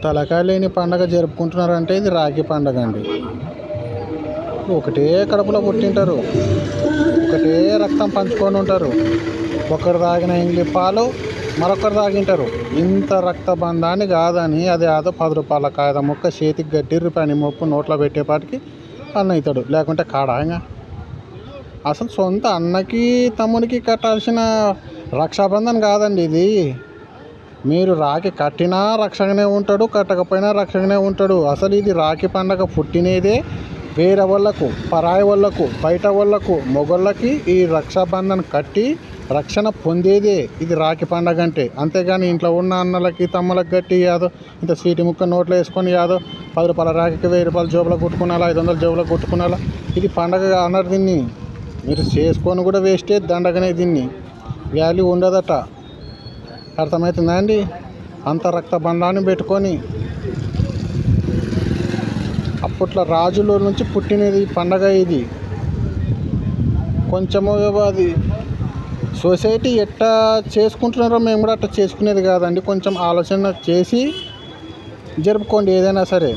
తలకాయ లేని పండగ జరుపుకుంటున్నారంటే ఇది రాఖీ పండగ అండి. ఒకటే కడుపులో పుట్టింటారు, ఒకటే రక్తం పంచుకొని ఉంటారు. ఒకరు తాగిన ఇంగ్లీ పాలు మరొకరు తాగింటారు. ఇంత రక్త బంధాన్ని కాదని అది అదో 10 రూపాయల కాయద ముక్క చేతికి గట్టి రూపాయని మొప్పు నోట్లో పెట్టేపాటికి అన్న అవుతాడు, లేకుంటే కాడాంగా. అసలు సొంత అన్నకి తమ్మునికి కట్టాల్సిన రక్షాబంధన్ కాదండి ఇది. మీరు రాఖీ కట్టినా రక్షగానే ఉంటాడు, కట్టకపోయినా రక్షగానే ఉంటాడు. అసలు ఇది రాఖీ పండగ పుట్టినదే వేరే వాళ్ళకు, పరాయి వాళ్ళకు, బయట వాళ్ళకు, మొగోళ్ళకి ఈ రక్షాబంధన్ కట్టి రక్షణ పొందేదే ఇది రాఖీ పండగ అంటే. అంతేగాని ఇంట్లో ఉన్న అన్నలకి తమ్ములకు కట్టి యాదో ఇంత స్వీట్ ముక్క నోట్లో వేసుకొని యాదో 10 రూపాయల రాఖీకి 1000 రూపాయలు జోబులో కొట్టుకున్నాలా, 500 జోబులో కొట్టుకున్నాలా. ఇది పండగ అన్నారు. దీన్ని మీరు చేసుకొని కూడా వేస్టే, దండగనే. దీన్ని వాల్యూ ఉండదట. అర్థమవుతుందా అండి? అంత రక్త బంధాన్ని పెట్టుకొని అప్పట్లో రాజుల నుంచి పుట్టినది పండగ ఇది. కొంచెము అది సొసైటీ ఎట్టా చేసుకుంటున్నారో మేము కూడా అట్లా చేసుకునేది కాదండి. కొంచెం ఆలోచన చేసి జరుపుకోండి ఏదైనా సరే.